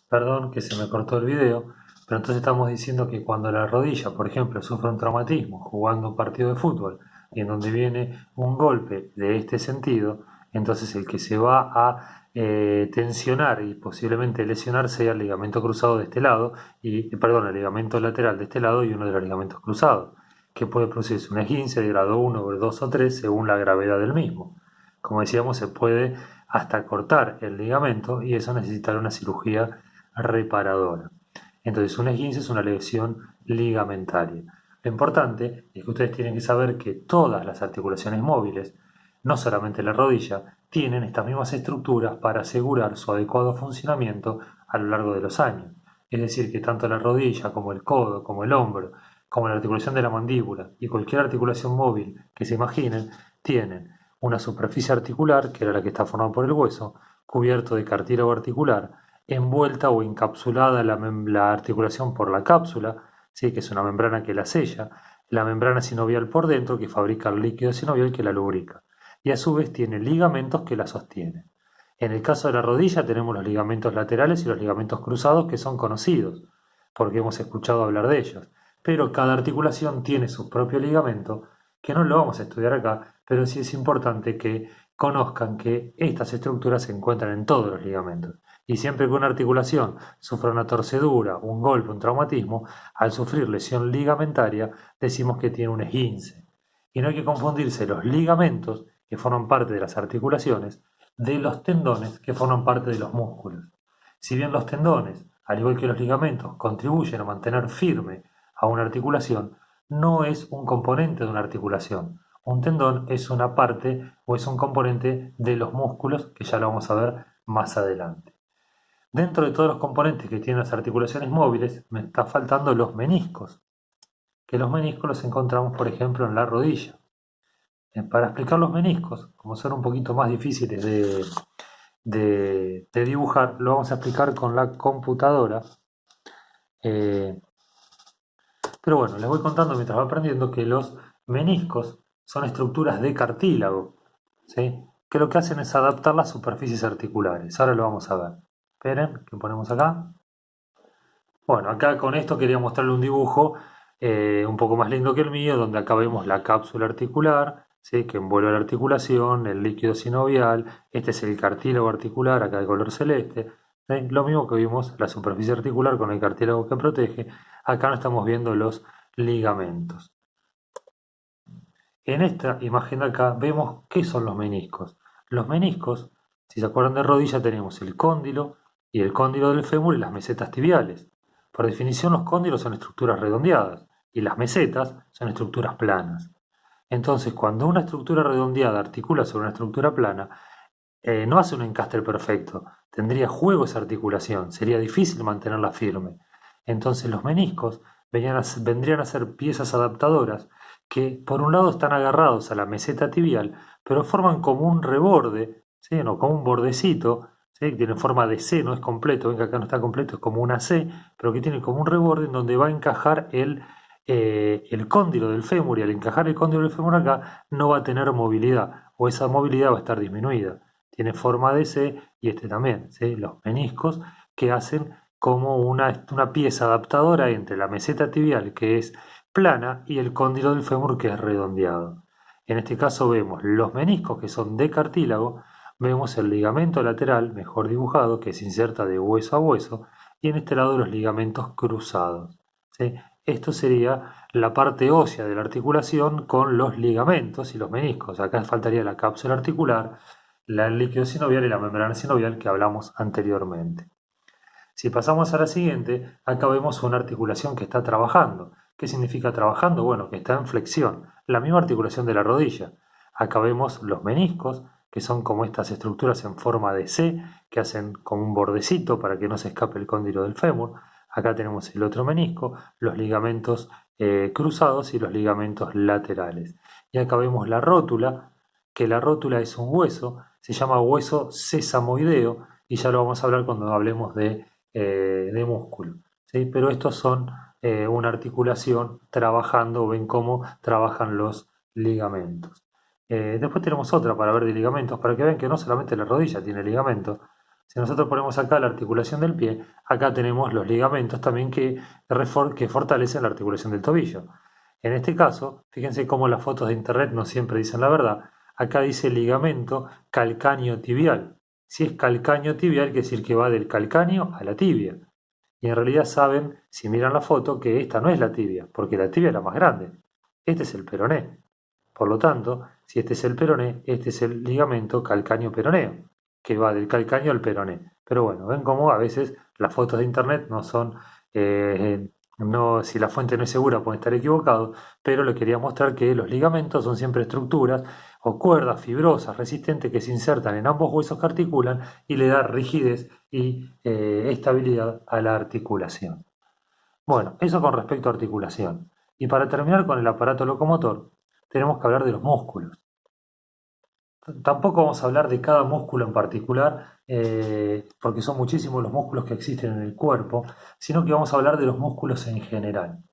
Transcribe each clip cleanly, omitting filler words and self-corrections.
Perdón que se me cortó el video, pero entonces estamos diciendo que cuando la rodilla, por ejemplo, sufre un traumatismo jugando un partido de fútbol y en donde viene un golpe de este sentido, entonces el que se va a tensionar y posiblemente lesionar sea el ligamento cruzado de este lado, perdón, el ligamento lateral de este lado y uno de los ligamentos cruzados, que puede producirse un esguince de grado 1, 2 o 3 según la gravedad del mismo. Como decíamos, se puede hasta cortar el ligamento y eso necesitará una cirugía reparadora. Entonces, un esguince es una lesión ligamentaria. Lo importante es que ustedes tienen que saber que todas las articulaciones móviles, no solamente la rodilla, tienen estas mismas estructuras para asegurar su adecuado funcionamiento a lo largo de los años. Es decir, que tanto la rodilla como el codo, como el hombro, como la articulación de la mandíbula y cualquier articulación móvil que se imaginen, tienen una superficie articular, que era la que está formada por el hueso, cubierto de cartílago articular, envuelta o encapsulada la articulación por la cápsula, ¿sí? Que es una membrana que la sella, la membrana sinovial por dentro que fabrica el líquido sinovial que la lubrica, y a su vez tiene ligamentos que la sostienen. En el caso de la rodilla tenemos los ligamentos laterales y los ligamentos cruzados que son conocidos, porque hemos escuchado hablar de ellos, pero cada articulación tiene su propio ligamento, que no lo vamos a estudiar acá, pero sí es importante que conozcan que estas estructuras se encuentran en todos los ligamentos. Y siempre que una articulación sufra una torcedura, un golpe, un traumatismo, al sufrir lesión ligamentaria, decimos que tiene un esguince. Y no hay que confundirse los ligamentos, que forman parte de las articulaciones, de los tendones, que forman parte de los músculos. Si bien los tendones, al igual que los ligamentos, contribuyen a mantener firme a una articulación, no es un componente de una articulación. Un tendón es una parte o es un componente de los músculos, que ya lo vamos a ver más adelante. Dentro de todos los componentes que tienen las articulaciones móviles, me está faltando los meniscos, que los meniscos los encontramos, por ejemplo, en la rodilla. Para explicar los meniscos, como son un poquito más difíciles de dibujar, lo vamos a explicar con la computadora. Eh, pero bueno, les voy contando mientras va aprendiendo que los meniscos son estructuras de cartílago, ¿sí? Que lo que hacen es adaptar las superficies articulares. Ahora lo vamos a ver. Esperen, que ponemos acá. Bueno, acá con esto quería mostrarle un dibujo un poco más lindo que el mío, donde acá vemos la cápsula articular, ¿sí? Que envuelve la articulación, el líquido sinovial, este es el cartílago articular, acá de color celeste, ¿sí? Lo mismo que vimos, la superficie articular con el cartílago que protege, acá no estamos viendo los ligamentos. En esta imagen de acá vemos qué son los meniscos. Los meniscos, si se acuerdan de rodilla, tenemos el cóndilo y el cóndilo del fémur y las mesetas tibiales. Por definición, los cóndilos son estructuras redondeadas y las mesetas son estructuras planas. Entonces, cuando una estructura redondeada articula sobre una estructura plana, no hace un encastre perfecto, tendría juego esa articulación, sería difícil mantenerla firme. Entonces los meniscos vendrían a ser piezas adaptadoras que por un lado están agarrados a la meseta tibial, pero forman como un reborde, ¿sí? No, como un bordecito, ¿sí? Que tiene forma de C, no es completo, ven que acá no está completo, es como una C, pero que tiene como un reborde en donde va a encajar el cóndilo del fémur, y al encajar el cóndilo del fémur acá no va a tener movilidad, o esa movilidad va a estar disminuida. Tiene forma de C y este también, ¿sí? Los meniscos que hacen como una pieza adaptadora entre la meseta tibial, que es plana, y el cóndilo del fémur, que es redondeado. En este caso vemos los meniscos, que son de cartílago, vemos el ligamento lateral, mejor dibujado, que se inserta de hueso a hueso, y en este lado los ligamentos cruzados, ¿sí? Esto sería la parte ósea de la articulación con los ligamentos y los meniscos. Acá faltaría la cápsula articular, el líquido sinovial y la membrana sinovial que hablamos anteriormente. Si pasamos a la siguiente, acá vemos una articulación que está trabajando. ¿Qué significa trabajando? Bueno, que está en flexión, la misma articulación de la rodilla. Acá vemos los meniscos, que son como estas estructuras en forma de C, que hacen como un bordecito para que no se escape el cóndilo del fémur. Acá tenemos el otro menisco, los ligamentos cruzados y los ligamentos laterales. Y acá vemos la rótula, que la rótula es un hueso, se llama hueso sesamoideo, y ya lo vamos a hablar cuando hablemos de músculo, ¿sí? Pero estos son una articulación trabajando, ven cómo trabajan los ligamentos. Después tenemos otra para ver de ligamentos, para que vean que no solamente la rodilla tiene ligamentos, Si nosotros ponemos acá la articulación del pie, acá tenemos los ligamentos también que fortalecen la articulación del tobillo. En este caso, fíjense cómo las fotos de internet no siempre dicen la verdad. Acá dice ligamento calcáneo tibial. Si es calcáneo tibial, quiere decir que va del calcáneo a la tibia. Y en realidad saben, si miran la foto, que esta no es la tibia, porque la tibia es la más grande. Este es el peroné. Por lo tanto, si este es el peroné, este es el ligamento calcáneo-peroneo, que va del calcáneo al peroné. Pero bueno, ven cómo a veces las fotos de internet no son, si la fuente no es segura puede estar equivocado, pero le quería mostrar que los ligamentos son siempre estructuras o cuerdas fibrosas resistentes que se insertan en ambos huesos que articulan y le da rigidez y estabilidad a la articulación. Bueno, eso con respecto a articulación. Y para terminar con el aparato locomotor, tenemos que hablar de los músculos. Tampoco vamos a hablar de cada músculo en particular, porque son muchísimos los músculos que existen en el cuerpo, sino que vamos a hablar de los músculos en general.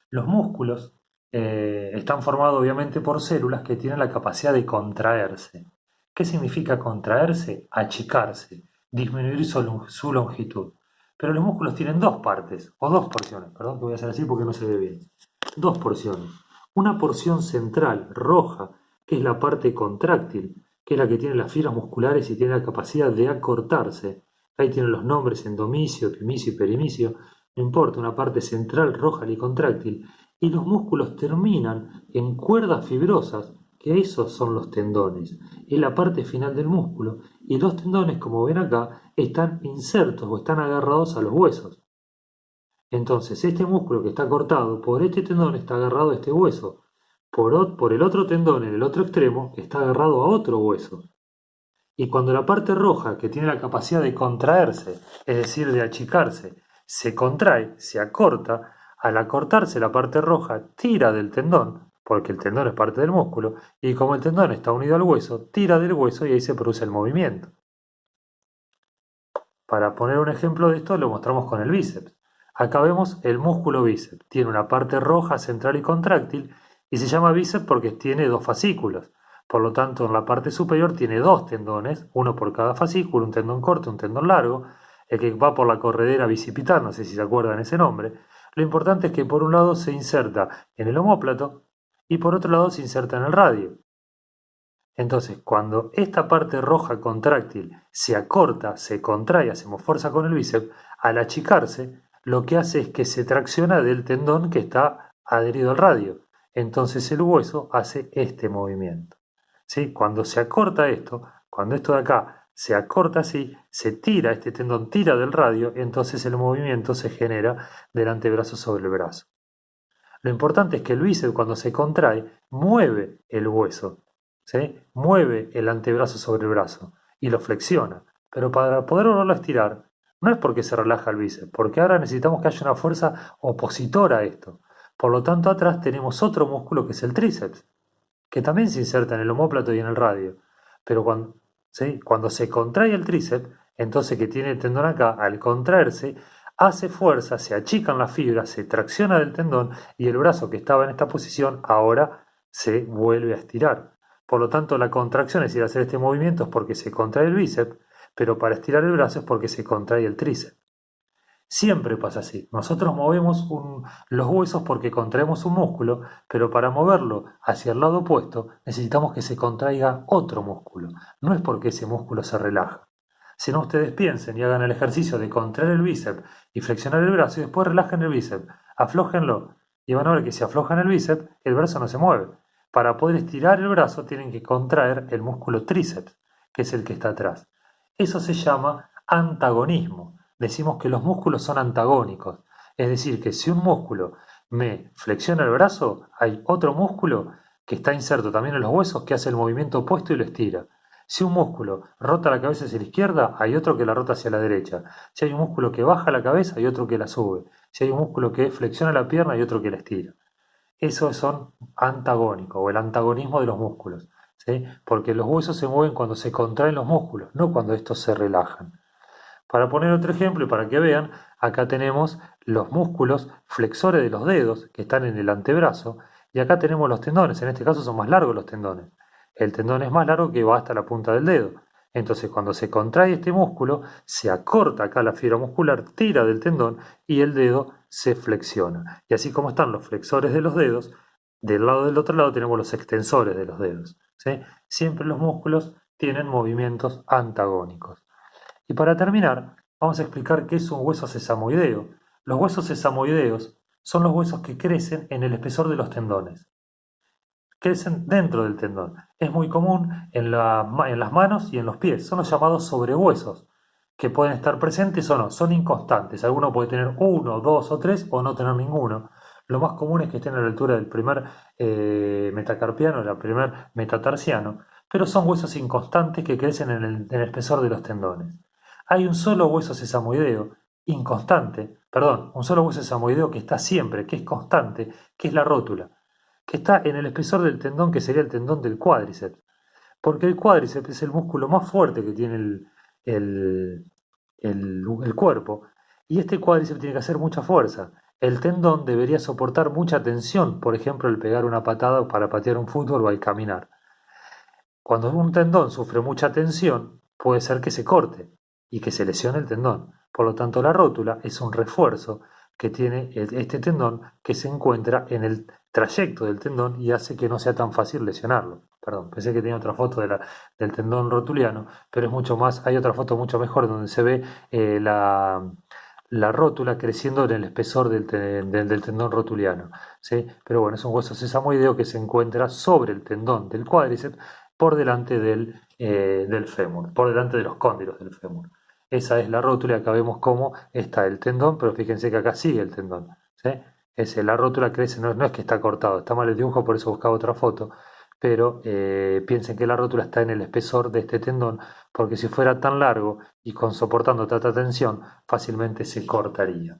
Los músculos están formados obviamente por células que tienen la capacidad de contraerse. ¿Qué significa contraerse? Achicarse, disminuir su longitud. Pero los músculos tienen dos partes, o dos porciones, perdón que voy a hacer así porque no se ve bien. Dos porciones. Una porción central, roja, que es la parte contráctil, que es la que tiene las fibras musculares y tiene la capacidad de acortarse. Ahí tienen los nombres endomisio, epimisio y perimicio. No importa, una parte central, roja y contráctil. Y los músculos terminan en cuerdas fibrosas, que esos son los tendones. Es la parte final del músculo. Y los tendones, como ven acá, están insertos o están agarrados a los huesos. Entonces, este músculo que está cortado por este tendón está agarrado a este hueso. Por el otro tendón, en el otro extremo, está agarrado a otro hueso. Y cuando la parte roja, que tiene la capacidad de contraerse, es decir, de achicarse, se contrae, se acorta, al acortarse la parte roja tira del tendón, porque el tendón es parte del músculo, y como el tendón está unido al hueso, tira del hueso y ahí se produce el movimiento. Para poner un ejemplo de esto, lo mostramos con el bíceps. Acá vemos el músculo bíceps. Tiene una parte roja, central y contráctil, y se llama bíceps porque tiene dos fascículos. Por lo tanto, en la parte superior tiene dos tendones, uno por cada fascículo, un tendón corto y un tendón largo, el que va por la corredera bicipital, no sé si se acuerdan ese nombre. Lo importante es que por un lado se inserta en el omóplato y por otro lado se inserta en el radio. Entonces, cuando esta parte roja contráctil se acorta, se contrae, hacemos fuerza con el bíceps, al achicarse, lo que hace es que se tracciona del tendón que está adherido al radio. Entonces el hueso hace este movimiento. ¿Sí? Cuando se acorta esto, cuando esto de acá se acorta así, se tira, este tendón tira del radio, entonces el movimiento se genera del antebrazo sobre el brazo. Lo importante es que el bíceps cuando se contrae mueve el hueso, ¿sí? Mueve el antebrazo sobre el brazo y lo flexiona. Pero para poder volverlo a estirar, no es porque se relaja el bíceps, porque ahora necesitamos que haya una fuerza opositora a esto. Por lo tanto, atrás tenemos otro músculo que es el tríceps, que también se inserta en el omóplato y en el radio. Pero cuando se contrae el tríceps, entonces que tiene el tendón acá, al contraerse, hace fuerza, se achican las fibras, se tracciona del tendón y el brazo que estaba en esta posición ahora se vuelve a estirar. Por lo tanto, la contracción, es decir, hacer este movimiento es porque se contrae el bíceps, pero para estirar el brazo es porque se contrae el tríceps. Siempre pasa así. Nosotros movemos los huesos porque contraemos un músculo, pero para moverlo hacia el lado opuesto necesitamos que se contraiga otro músculo. No es porque ese músculo se relaja. Si no, ustedes piensen y hagan el ejercicio de contraer el bíceps y flexionar el brazo y después relajen el bíceps, aflójenlo y van a ver que si aflojan el bíceps, el brazo no se mueve. Para poder estirar el brazo tienen que contraer el músculo tríceps, que es el que está atrás. Eso se llama antagonismo. Decimos que los músculos son antagónicos. Es decir, que si un músculo me flexiona el brazo, hay otro músculo que está inserto también en los huesos que hace el movimiento opuesto y lo estira. Si un músculo rota la cabeza hacia la izquierda, hay otro que la rota hacia la derecha. Si hay un músculo que baja la cabeza, hay otro que la sube. Si hay un músculo que flexiona la pierna, hay otro que la estira. Esos son antagónicos o el antagonismo de los músculos, ¿sí? Porque los huesos se mueven cuando se contraen los músculos, no cuando estos se relajan. Para poner otro ejemplo y para que vean, acá tenemos los músculos flexores de los dedos que están en el antebrazo y acá tenemos los tendones, en este caso son más largos los tendones. El tendón es más largo que va hasta la punta del dedo. Entonces cuando se contrae este músculo, se acorta acá la fibra muscular, tira del tendón y el dedo se flexiona. Y así como están los flexores de los dedos, del lado del otro lado tenemos los extensores de los dedos. ¿Sí? Siempre los músculos tienen movimientos antagónicos. Y para terminar, vamos a explicar qué es un hueso sesamoideo. Los huesos sesamoideos son los huesos que crecen en el espesor de los tendones. Crecen dentro del tendón. Es muy común en las manos y en los pies. Son los llamados sobrehuesos, que pueden estar presentes o no. Son inconstantes. Alguno puede tener uno, dos o tres o no tener ninguno. Lo más común es que estén a la altura del primer metacarpiano, del primer metatarsiano, pero son huesos inconstantes que crecen en el espesor de los tendones. Hay un solo hueso sesamoideo inconstante, perdón, un solo hueso sesamoideo que está siempre, que es constante, que es la rótula, que está en el espesor del tendón que sería el tendón del cuádriceps, porque el cuádriceps es el músculo más fuerte que tiene el, el cuerpo, y este cuádriceps tiene que hacer mucha fuerza. El tendón debería soportar mucha tensión, por ejemplo, al pegar una patada para patear un fútbol o al caminar. Cuando un tendón sufre mucha tensión, puede ser que se corte y que se lesione el tendón. Por lo tanto, la rótula es un refuerzo que tiene este tendón que se encuentra en el trayecto del tendón y hace que no sea tan fácil lesionarlo. Perdón, pensé que tenía otra foto del tendón rotuliano, pero es mucho más, hay otra foto mucho mejor donde se ve la rótula creciendo en el espesor del tendón rotuliano. ¿Sí? Pero bueno, es un hueso sesamoideo que se encuentra sobre el tendón del cuádriceps por delante del fémur, por delante de los cóndilos del fémur. Esa es la rótula, acá vemos cómo está el tendón, pero fíjense que acá sigue el tendón. ¿Sí? La rótula crece, no es que está cortado, está mal el dibujo, por eso buscaba otra foto, pero piensen que la rótula está en el espesor de este tendón, porque si fuera tan largo y soportando tanta tensión, fácilmente se cortaría.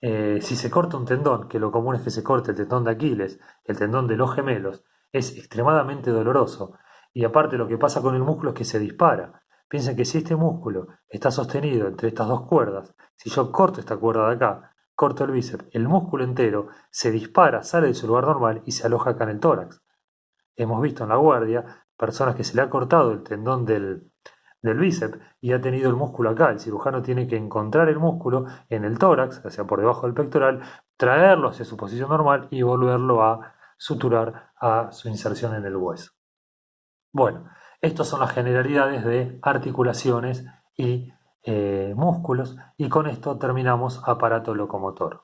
Si se corta un tendón, que lo común es que se corte el tendón de Aquiles, el tendón de los gemelos, es extremadamente doloroso. Y aparte lo que pasa con el músculo es que se dispara. Piensen que si este músculo está sostenido entre estas dos cuerdas, si yo corto esta cuerda de acá, corto el bíceps, el músculo entero se dispara, sale de su lugar normal y se aloja acá en el tórax. Hemos visto en la guardia personas que se le ha cortado el tendón del bíceps y ha tenido el músculo acá. El cirujano tiene que encontrar el músculo en el tórax, o sea, por debajo del pectoral, traerlo hacia su posición normal y volverlo a suturar a su inserción en el hueso. Bueno, estas son las generalidades de articulaciones y músculos y con esto terminamos aparato locomotor.